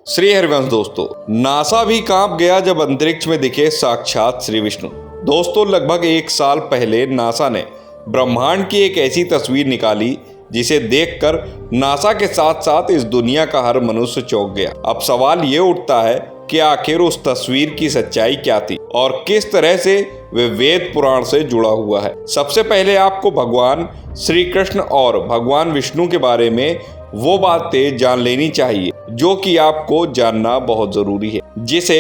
श्री हरिवंश दोस्तों, नासा भी कांप गया जब अंतरिक्ष में दिखे साक्षात श्री विष्णु। दोस्तों, लगभग 1 साल पहले नासा ने ब्रह्मांड की एक ऐसी तस्वीर निकाली जिसे देखकर नासा के साथ साथ इस दुनिया का हर मनुष्य चौंक गया। अब सवाल ये उठता है कि आखिर उस तस्वीर की सच्चाई क्या थी और किस तरह से वे वेद पुराण से जुड़ा हुआ है। सबसे पहले आपको भगवान श्री कृष्ण और भगवान विष्णु के बारे में वो बातें जान लेनी चाहिए जो कि आपको जानना बहुत जरूरी है, जिसे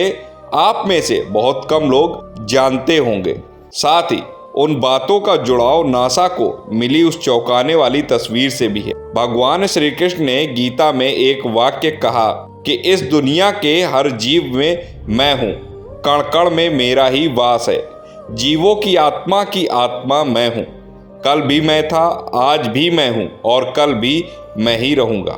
आप में से बहुत कम लोग जानते होंगे। साथ ही उन बातों का जुड़ाव नासा को मिली उस चौंकाने वाली तस्वीर से भी है। भगवान श्री कृष्ण ने गीता में एक वाक्य कहा कि इस दुनिया के हर जीव में मैं हूँ, कण कण में मेरा ही वास है, जीवों की आत्मा मैं हूँ। कल भी मैं था, आज भी मैं हूँ और कल भी मैं ही रहूँगा।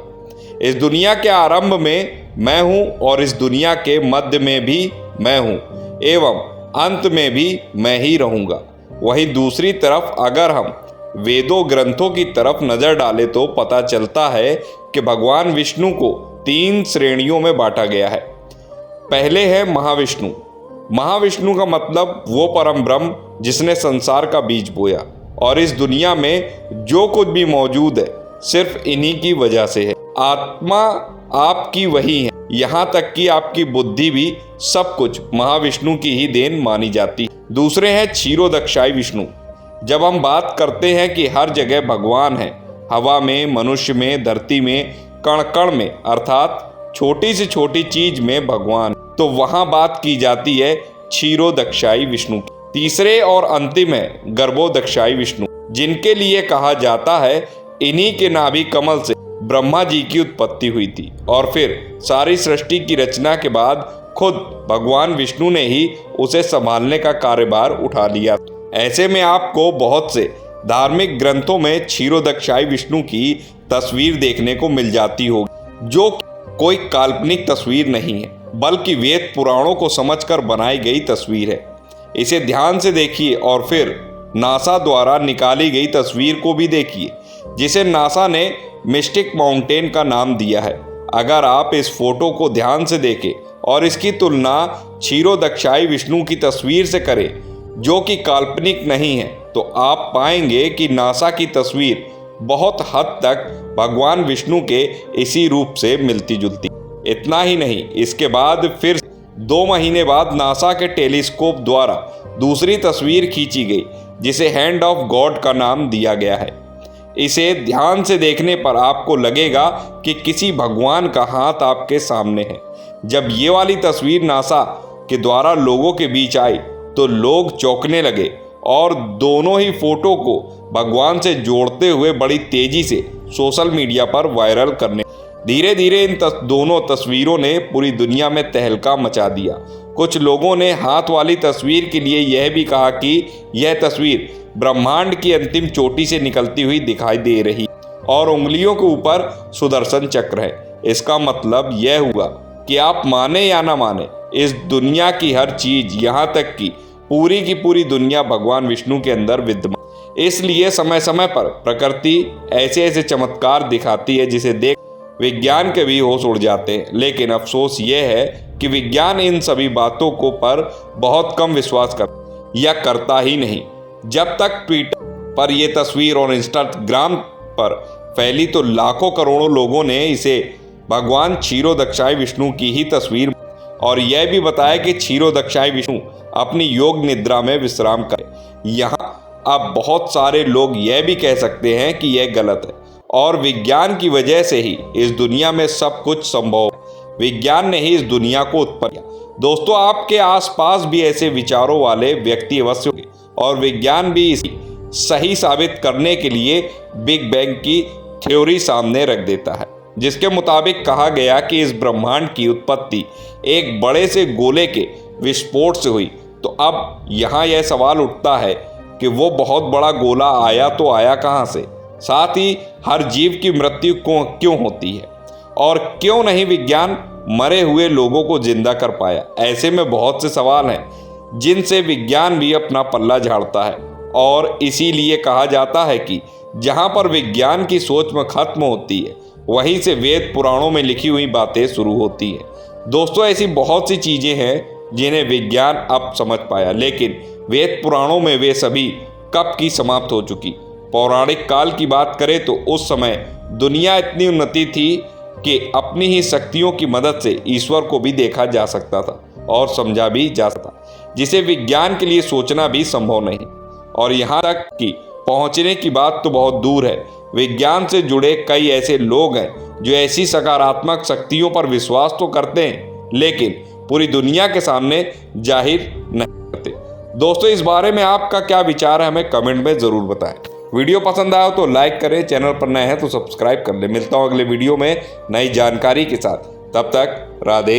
इस दुनिया के आरंभ में मैं हूँ और इस दुनिया के मध्य में भी मैं हूँ एवं अंत में भी मैं ही रहूँगा। वहीं दूसरी तरफ अगर हम वेदों ग्रंथों की तरफ नजर डालें तो पता चलता है कि भगवान विष्णु को 3 श्रेणियों में बांटा गया है। पहले है महाविष्णु। महाविष्णु का मतलब वो परम ब्रह्म जिसने संसार का बीज बोया और इस दुनिया में जो कुछ भी मौजूद है सिर्फ इन्हीं की वजह से है। आत्मा आपकी वही है, यहाँ तक कि आपकी बुद्धि भी सब कुछ महाविष्णु की ही देन मानी जाती है। दूसरे हैं क्षीरोदक्षाई विष्णु। जब हम बात करते हैं कि हर जगह भगवान है, हवा में, मनुष्य में, धरती में, कण कण में, अर्थात छोटी से छोटी चीज में भगवान, तो वहां बात की जाती है क्षीरोदक्षाई विष्णु की। तीसरे और अंतिम है गर्भोदक्षाई विष्णु, जिनके लिए कहा जाता है इन्हीं के नाभि कमल से ब्रह्मा जी की उत्पत्ति हुई थी और फिर सारी सृष्टि की रचना के बाद खुद भगवान विष्णु ने ही उसे संभालने का कार्यभार उठा लिया। ऐसे में आपको बहुत से धार्मिक ग्रंथों में क्षीरोदक्षाई विष्णु की तस्वीर देखने को मिल जाती होगी, जो कोई काल्पनिक तस्वीर नहीं है बल्कि वेद पुराणों को समझकर बनाई गई तस्वीर है। इसे ध्यान से देखिए और फिर नासा द्वारा निकाली गई तस्वीर को भी देखिए, जिसे नासा ने मिस्टिक माउंटेन का नाम दिया है। अगर आप इस फोटो को ध्यान से देखें और इसकी तुलना क्षीरोदक्षाई विष्णु की तस्वीर से करें जो कि काल्पनिक नहीं है, तो आप पाएंगे कि नासा की तस्वीर बहुत हद तक भगवान विष्णु के इसी रूप से मिलती जुलती। इतना ही नहीं, इसके बाद फिर 2 महीने बाद नासा के टेलीस्कोप द्वारा दूसरी तस्वीर खींची गई जिसे हैंड ऑफ गॉड का नाम दिया गया है। इसे ध्यान से देखने पर आपको लगेगा कि किसी भगवान का हाथ आपके सामने है। जब ये वाली तस्वीर नासा के द्वारा लोगों के बीच आई तो लोग चौंकने लगे और दोनों ही फोटो को भगवान से जोड़ते हुए बड़ी तेजी से सोशल मीडिया पर वायरल करने। धीरे धीरे इन दोनों तस्वीरों ने पूरी दुनिया में तहलका मचा दिया। कुछ लोगों ने हाथ वाली तस्वीर के लिए यह भी कहा कि यह तस्वीर ब्रह्मांड की अंतिम चोटी से निकलती हुई दिखाई दे रही और उंगलियों के ऊपर सुदर्शन चक्र है। इसका मतलब यह हुआ कि आप माने या ना माने, इस दुनिया की हर चीज, यहाँ तक कि पूरी की पूरी दुनिया भगवान विष्णु के अंदर विद्यमान। इसलिए समय समय पर प्रकृति ऐसे ऐसे चमत्कार दिखाती है जिसे देख विज्ञान के भी होश उड़ जाते हैं। लेकिन अफसोस यह है कि विज्ञान इन सभी बातों को पर बहुत कम विश्वास करता ही नहीं। जब तक ट्विटर पर यह तस्वीर और इंस्टाग्राम पर फैली तो लाखों करोड़ों लोगों ने इसे भगवान क्षीरोदक्षाई विष्णु की ही तस्वीर और यह भी बताया कि क्षीरोदक्षाई विष्णु अपनी योग निद्रा में विश्राम करें। यहाँ अब बहुत सारे लोग यह भी कह सकते हैं कि यह गलत है और विज्ञान की वजह से ही इस दुनिया में सब कुछ संभव है। विज्ञान ने ही इस दुनिया को उत्पन्न किया। दोस्तों, आपके आसपास भी ऐसे विचारों वाले व्यक्ति अवश्य होंगे और विज्ञान भी इसे सही साबित करने के लिए बिग बैंग की थ्योरी सामने रख देता है, जिसके मुताबिक कहा गया कि इस ब्रह्मांड की उत्पत्ति एक बड़े से गोले के विस्फोट से हुई। तो अब यहाँ यह सवाल उठता है कि वो बहुत बड़ा गोला आया तो आया कहाँ से? साथ ही हर जीव की मृत्यु क्यों होती है और क्यों नहीं विज्ञान मरे हुए लोगों को जिंदा कर पाया? ऐसे में बहुत से सवाल हैं जिनसे विज्ञान भी अपना पल्ला झाड़ता है और इसीलिए कहा जाता है कि जहां पर विज्ञान की सोच में खत्म होती है वहीं से वेद पुराणों में लिखी हुई बातें शुरू होती हैं। दोस्तों, ऐसी बहुत सी चीज़ें हैं जिन्हें विज्ञान अब समझ पाया, लेकिन वेद पुराणों में वे सभी कब की समाप्त हो चुकी। पौराणिक काल की बात करें तो उस समय दुनिया इतनी उन्नति थी कि अपनी ही शक्तियों की मदद से ईश्वर को भी देखा जा सकता था और समझा भी जा सकता, जिसे विज्ञान के लिए सोचना भी संभव नहीं। और यहाँ तक कि पहुँचने की बात तो बहुत दूर है। विज्ञान से जुड़े कई ऐसे लोग हैं जो ऐसी सकारात्मक शक्तियों पर विश्वास तो करते हैं, लेकिन पूरी दुनिया के सामने जाहिर नहीं करते। दोस्तों, इस बारे में आपका क्या विचार है, हमें कमेंट में ज़रूर बताएं। वीडियो पसंद आया तो लाइक करें, चैनल पर नए हैं तो सब्सक्राइब कर लें। मिलता हूँ अगले वीडियो में नई जानकारी के साथ। तब तक राधे।